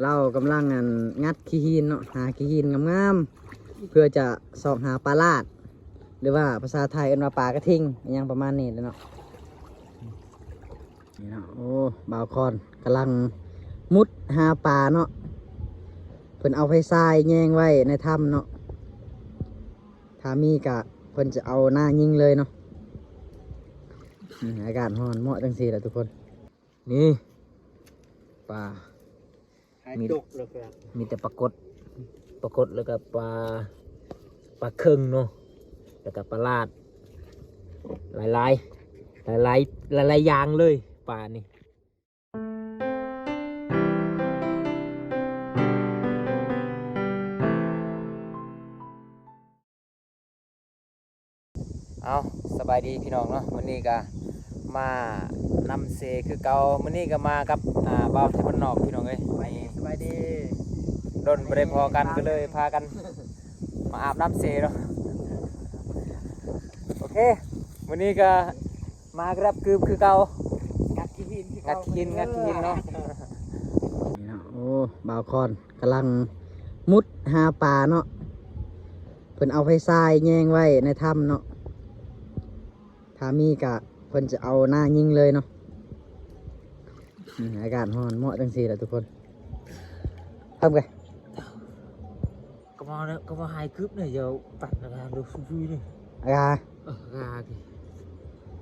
เรากำลังงัดขี้หินเนาะหาขี้หินงามๆเพื่อจะสอบหาปลาลาดหรือว่าภาษาไทยเอิ้นว่าปลากระทิงอย่างประมาณนี้เลยเนาะนี่เนาะโอ้บ่าวคอนกำลังมุดหาปลาเนาะเพิ่นเอาไฟทรายแยงไว้ในถ้ำเนาะถ้ามีกะเพิ่นจะเอาหน้ายิงเลยเนาะอากาศร้อนเหมาะจังซี่แหละทุกคนนี่ปลามีแต่ปลากดแล้วก็ปลาเคิงเนาะแล้วก็ปลาลาดหลายอย่างเลยปลานี่เอาสบายดีพี่น้องเนาะวันนี้ก็มานำเซคือเก่าวันนี้ก็มากับบ่าวไทยบ้านนอกพี่น้องเอ้ยสบายดีโดนบ่ได้พอกันก็เลยพากันมาอาบน้ำเซเนาะโอเควันนี้ก็มาครับคือเก่างัดขี้หินเนาะนี่เนาะโอ้บ่าวคอนกำลังมุดหาปลาเนาะเพิ่นเอาไฟทรายแยงไว้ในถ้ำเนาะถ้ามีกะเพิ่นจะเอาหน้ายิงเลยเนาะอากาศร้อนเหมาะจังซี่แหละทุกคนทำไงก็มาhai cướp này giờ vặt là được vui này อากาศ gà kì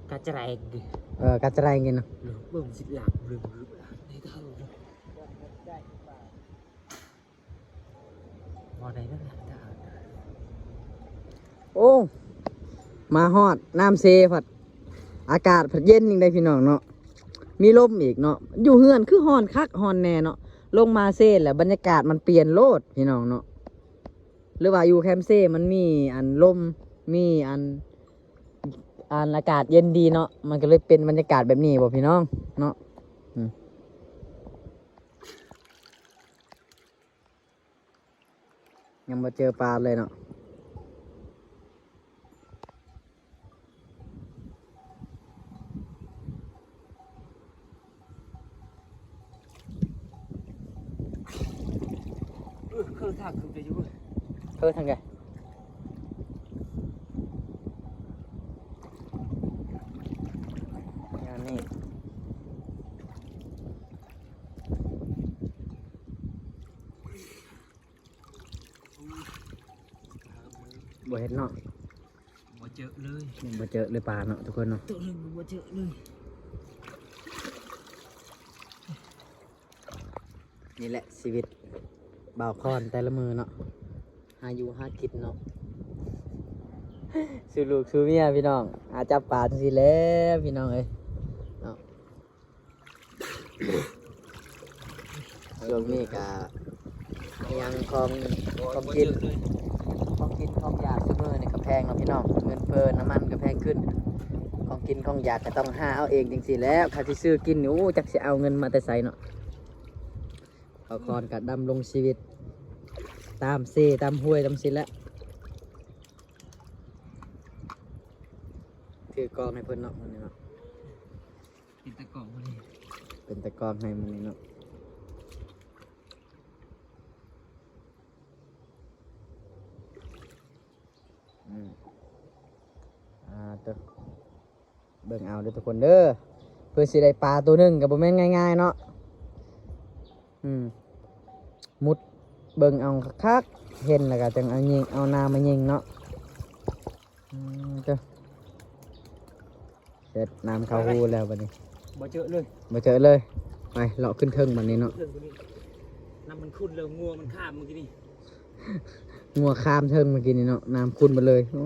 cá chả rèn kì กัดจะไรกินเนาะ được bơm xịt lạc rừng này thôi vào đây nó là ta โอ้มาฮอดน้ำเซผัดอากาศผัดเย็นยังได้พี่น้องเนาะมีลมอีกเนาะอยู่เฮือนคือฮอนคักฮอนแน่เนาะลงมาเซ่แล้วบรรยากาศมันเปลี่ยนโลดพี่น้องเนาะหรือว่าอยู่แคมป์เซ่มันมีลมมีอากาศเย็นดีเนาะมันก็เลยเป็นบรรยากาศแบบนี้บ่พี่น้องเนาะยังมาเจอปลาเลยเนาะkhơi thẳng cực đấy chú ơi ทางไงนี่บ่เห็นเนาะ บ่เจอเลย บ่เจอเลยปลาเนาะทุกคนเนาะ tự nhiênบ่เจอเลย นี่แหละชีวิตบ่าวคอนแต่ละมือเนาะหาอยู่หากินเนาะสู้ลูกสู้เมียพี่น้องหาจับปลาจังซี่แล้วพี่น้องเอ้ยเนาะช่วงนี้ก็ยังของกินของอยากซื้อมือนี่ก็แพงเนาะพี่น้องเงินเฟ้อน้ำมันก็แพงขึ้นของกินของอยากก็ต้องหาเอาเองจริงๆแล้วถ้าที่ซื้อกินนี่โอ้จักสิเอาเงินมาแต่ไสเนาะบ่าวคอนก็ดำรงชีวิตตามเซตามห้วยตามสิแล้วถือกองให้เพิ่นเนาะมันนี่เนาะ เป็นตะกอนมันนี่ เป็นตะกองให้มันนี่เนาะตัวเบิ่งเอาเด้อทุกคนเด้อเพื่อสิได้ปลาตัวหนึงก็บ่แม่นง่ายๆเนาะมุดเบิ่งเอาคักๆเห็นแล้วก็จังเอายิงเอานามายิงเนาะตัวเสร็จน้ำเข้าหูแล้วบัดนี้ บ่เจอเลย มาเจอเลยไปเลาะขึ้นเทิงบัดนี้เนาะ น้ำมันขุ่นเลยงัวมันข้ามเมื่อกี้นี่ งัวข้ามเทิงเมื่อกี้นี่เนาะน้ำขุ่นมาเลยโอ้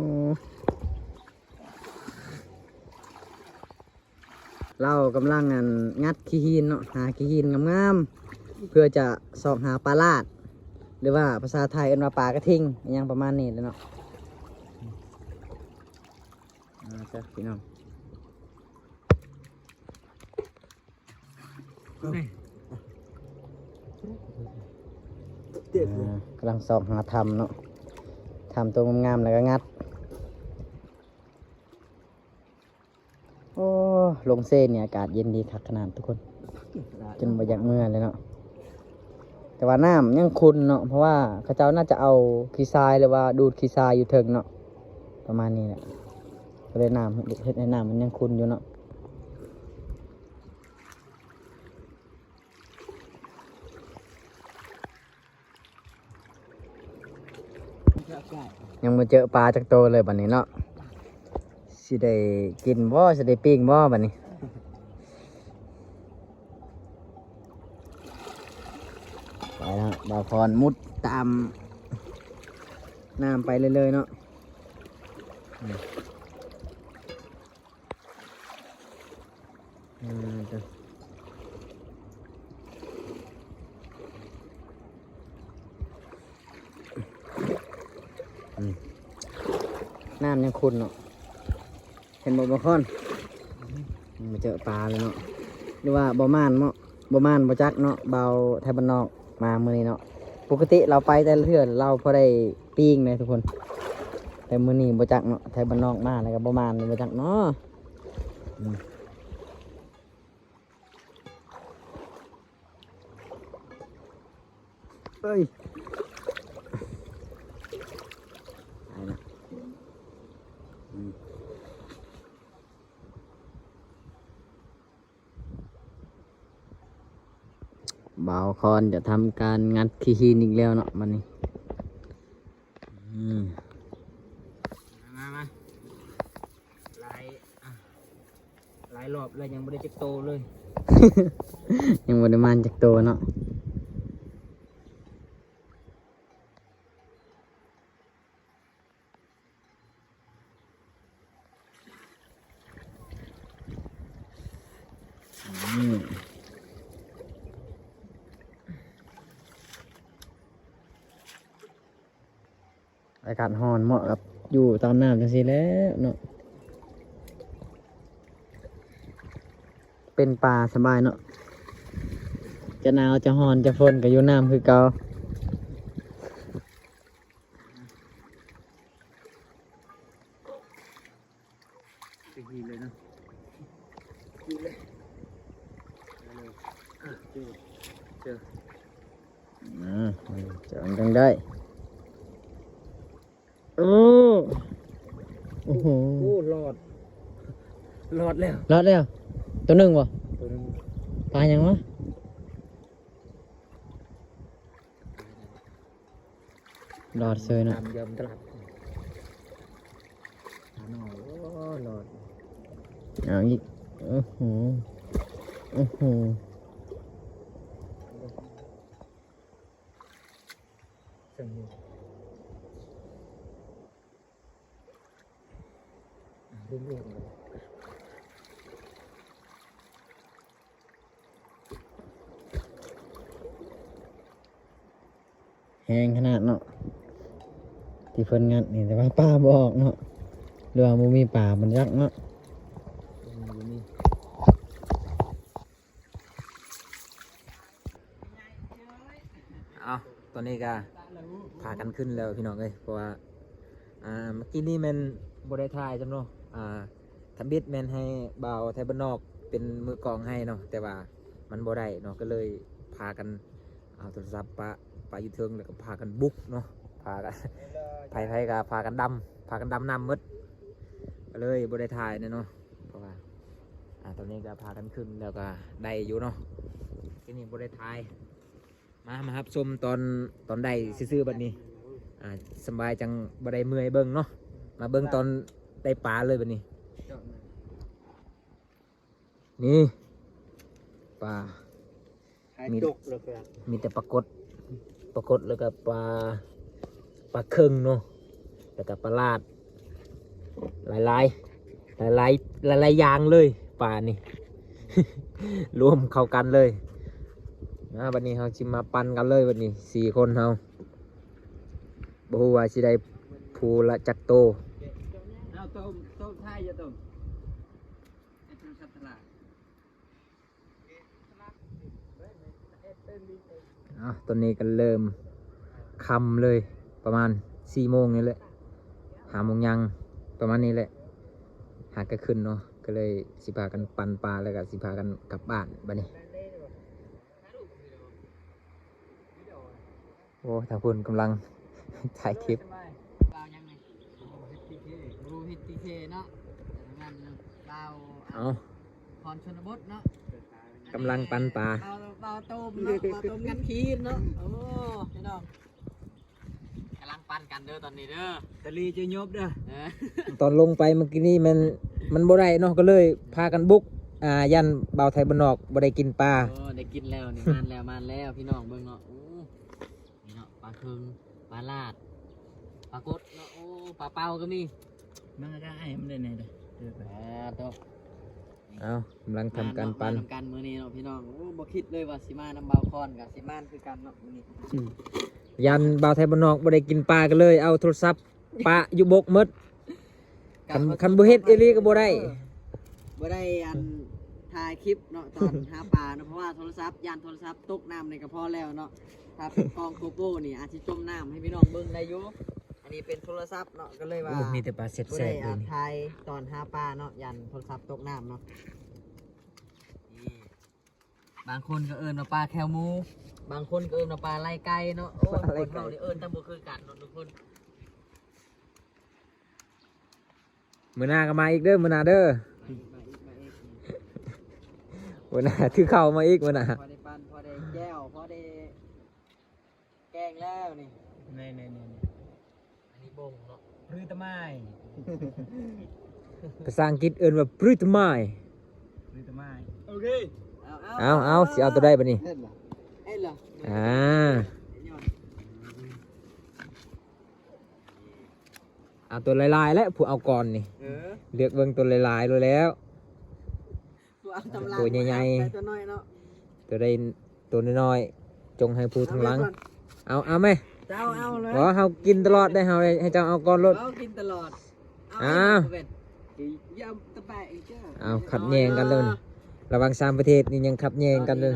เรากำลังงัดขี้หินเนาะหาขี้หินงามๆเพื่อจะสอบหาปลาลาดหรือว่าภาษาไทยเอิ้นว่าปลากระทิงอย่างประมาณนี้เลยเนาะจ้ะพี่น้องกำลังสอบหาทำเนาะทำตัวงามๆแล้วก็งัดโอ้ลงเส้นเนี่ยอากาศเย็นดีคักขนาดทุกคนจนบ่อยากเมื่อเลยเนาะ แต่ว่าน้ำยังขุ่นเนาะเพราะว่าเขาเจ้าน่าจะเอาขี้ทรายหรือว่าดูดขี้ทรายอยู่เทิงเนาะประมาณนี้แหละก็เลยน้ำเฮ็ดให้น้ำมันยังขุ่นอยู่เนาะยังมาเจอปลาจากโตเลยบัดนี้เนาะสิได้กินบ่สิได้ปิ้งบ่บัดนี้ไปแล้วบาวพรมุดตามน้ำไปเลยเนาะจ้ะน้ำยังขุ่นเนาะเห็นบ่บาวพรมาเจอปลาเลยเนาะหรือว่าบ่ม่านเนาะบ่ม่านบ่จักเนาะเบาไทยบ้านนอกมามื้อนี้เนาะปกติเราไปแต่ละเทื่อเราพอได้ปิ้งเลยทุกคนแต่มื้อนี้บ่จักเนาะไทยบ้านนอกมาแล้วก็บ่ม่านบ่จักเนาะเฮ้ยไปนะบ่าวคอนจะทำการงัดขี้หินอีกแล้วเนาะมันนี้มาหลายรอบเลยยังไม่ได้จักโตเลย ยังไม่ได้มันจักโตเนาะอากาศร้อนเหมาะกับอยู่ตามน้ำจังสิแล้วเนาะเป็นป่าสบายเนาะจะหนาวจะร้อนจะฝนก็อยู่น้ำคือเก่าเลยนะเจอจังได้โอ้โหรอดแล้วตัวหนึ่งวะปลายังวะรอดเซยนะเดิมตลับรอดเอาอีกโอ้โหแห้งขนาดเนาะที่เพิ่นงัดนี่แต่ว่าป้าบอกเนาะเรือมูมีป่ามันยักเนาะเอาตอนนี้ก็พากันขึ้นแล้วพี่น้องเอ้ยเพราะว่าเมื่อกี้นี่แมนบได้ถ่ายจำเนาะทำบิดแมนให้บ่าวไทยบ้านนอกเป็นมือกองให้เนาะแต่ว่ามันบ่ได้เนาะก็เลยพากันเอาโทรศัพท์ปะอยู่เทิงแล้วก็พากันบุกเนาะพากันไผก็พากันดำน้ำมืดก็เลยบ่ได้ถ่ายเนาะเพราะว่าตอนนี้ก็พากันขึ้นแล้วก็ได้อยู่เนาะที่นี่บ่ได้ถ่ายมาครับชมตอนได้ซื่อๆแบบนี้สบายจังบ่ได้เมื่อยเบิ่งเนาะมาเบิ่งตอนได้ปลาเลยแบบนี้นี่ปลามีแต่ปลากดแล้วก็ปลาเคิงเนาะแล้วก็ปลาลาดหลายอย่างเลยปลานี่ รวมเข้ากันเลยวันนี้เราจิมาปั่นกันเลยวันนี้4 คนเราบ่ฮู้ว่าสิได้ภูละจักโตตอนนี้ก็เริ่มค่ำเลยประมาณ4 โมงนี่แหละ5 โมงยังประมาณนี้แหละหากก็ขึ้นเนาะก็เลยสิพากันปั่นปลาแล้วก็สิพากันกลับบ้านบัดนี้ โอ้ทางคุณกำลัง ถ่ายคลิป เบายังไงรูฮิตทีเคเนาะงั้นเบา เอา พรชนบทเนาะ กำลังปันปลา เบาต้มเนาะเบาต้มกันคีนเนาะโอ้พี่น้องกำลังปั่นกันเด้อตอนนี้เด้อ ตะลีจะยบเด้อ เออ ตอนลงไปเมื่อกี้นี่มันบ่ได้เนาะก็เลยพากันบุกยันเบาไทยบ้านนอกบ่ได้กินปลา โอ้ได้กินแล้วนี่มันแล้วพี่น้องเบิ่งเนาะโอ้นี่เนาะปลาเคืองปลาลาดปลากดเนาะโอ้ปลาเป้าก็มี มันก็ให้มันได้ไหนเด้อเด้อไป ตัว เอากำลังทำการปัน ทำการมื้อนี้เนาะพี่น้องโอ้บ่คิดเลยว่าสิมานำเบาคอนกับสิมานคือกันเนาะมื้อนี้ ยันเบาไทยบ้านนอกบ่ได้กินปลากันเลยเอาโทรศัพท์ปะอยู่บกหมดคันบ่เฮ็ดอีหลีก็บ่ได้ บ่ได้อันถ่ายคลิปเนาะตอนหาปลาเนาะเพราะว่าโทรศัพท์ยานโทรศัพท์ตกน้ำในกระเพาะแล้วเนาะถ้าเป็นกล้องโกโก้นี่อาจสิจมน้ำให้พี่น้องเบิ่งได้อยู่อันนี้เป็นโทรศัพท์เนาะก็เลยว่า โอ้มีแต่ปลาเสร็จ บ่ แซ่ ได้ บเล อั ย ด นี่ ถ่ายตอนหาปลาเนาะยันโทรศัพท์ตกน้ำเนาะนี่บางคนก็เอิ้นว่าปลาแคลหมูบางคนก็เอิ้นว่าปลาไล่ไก่เนาะโอ้ยคนเฮานี่เอิ้นแต่บ่คือกันเนาะทุกคน มื้อหน้าก็มาอีกเด้อมื้อหน้าเด้อ มาอีก มื้อหน้าถือเข้าวมาอีกมื้อหน้า พอได้ปั้นพอได้แก้วพอได้แกงแล้วนี่ นี่ อันนี้บ่งเนาะ ปรื้ตะไม้ ภาษาอังกฤษเอิ้นว่า Brut Mai ปรื้ตะไม้ โอเค เอาสิเอาตัวได้บัดนี้ เห็นเหรอเห็นเหรอ อ่า เอาตัวลายๆแล้วผู้เอาก่อนนี่ เออ เลือกเบิ่งตัวลายๆเลยแล้ว ตัวเอาตำรา ตัวใหญ่ๆ ไปตัวน้อยเนาะ ตัวได้ตัวน้อยๆจงให้ผู้ทางหลัง เอาไหม เจ้าเอาเลย บ่เฮากินตลอดได้เฮาให้เจ้าเอาก่อนรถ เอากินตลอด อ้าว เว้ยยำตะไบอีกเจ้า เอาขัดแย้งกันเลย ระหวัง3ประเทศนี่ยังขัดแย้งกันเลย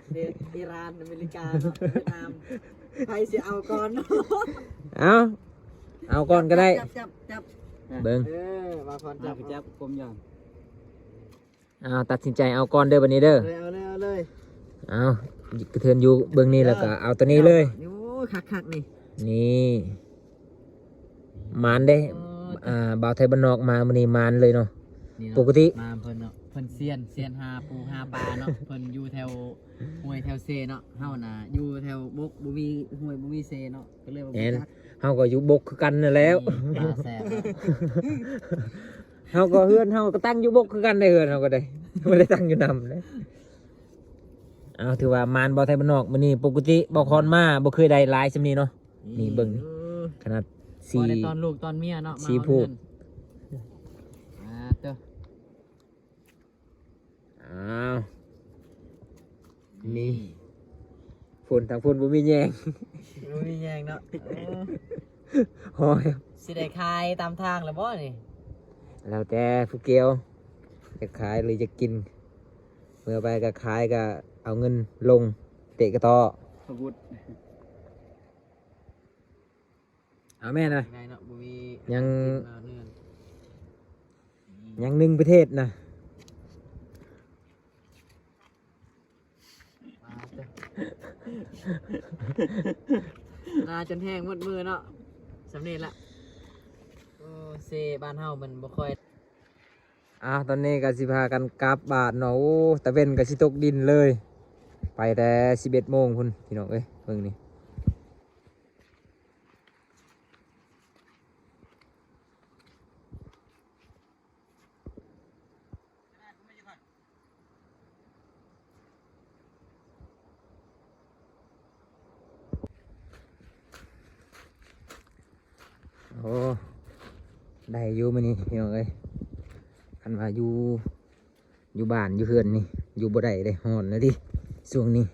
ประเทศอิหร่านอเมริกาเนาะเวียดนามใครสิเอาก่อนเนาะ เอาก่อนก็ได้ จับ เบิ่ง เออมาก่อนจับ จับกลมย่อน ตัดสินใจเอาก่อนเด้อบัดนี้เด้อ เอาเลย เอากระเทือนอยู่เบิ่งนี้แล้วก็เอาตัวนี้เลย โอ้คักๆนี่ นี่มานเด้บ่าวไทยบ้านนอกมามื้อนี้มานเลยเนาะ นี่เนาะ ปกติ มาเพิ่นเนาะเพิ่นเซียนหาปูหาปลาเนาะ เพิ่นอยู่แถวห้วยแถวเซเนาะเฮาน่ะอยู่แถวบกบ่มีห้วยบ่มีเซเนาะก็เลยว่า แม่น เฮาก็อยู่บกคือกันนั่นแหล้ว ปลาแซ่บเนาะ เฮาก็เฮือนเฮาก็ตั้งอยู่บกคือกันได้เฮือนเฮาก็ได้ บ่ได้ตั้งอยู่นำเลยเอาถือว่ามานบ่าวไทยบ้านนอกมื้อนี้ปกติบ่คอนมาบ่เคยได้หลายซำนี้เนาะ นี่เบิ่งนี่ ขนาด พอได้ตอนลูกตอนเมียเนาะมา สี่ เอา ผูก เงินเด้อ อ้าวนี่ฝนทางฝนบ่มีแยง บ่มีแยงเนาะ หอย สิได้ขายตามทางแล้วบ่นี่ แล้วแต่ผู้เกี่ยวจะขายหรือจะกิน เมื่อไปก็ขายก็เอาเงินลงเตะกระต่อ ขบุด เอาแม่นะ ไงเนาะบ่มี ยัง เนื่อน ยังหนึ่งประเทศนะ นาจนแห้งหมดมือเนาะสำเร็จละโอ้เซบ้านเฮามันบ่ค่อย ตอนนี้ก็สิพากันกลับบ้านเนาะโอ้ตะเว้นก็สิตกดินเลย ไปแต่11 โมงพุ่นพี่น้องเอ้ยเบิ่งนี่โอ้ได้อยู่มื้อนี้พี่น้องเอ้ยคันว่าอยู่บ้านอยู่เฮือนนี่อยู่บ่ได้เลยฮ้อนนะดิช่วงนี้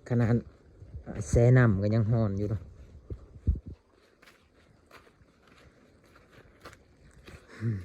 ขนาดแช่น้ำก็ยังฮ้อนอยู่เนาะอืม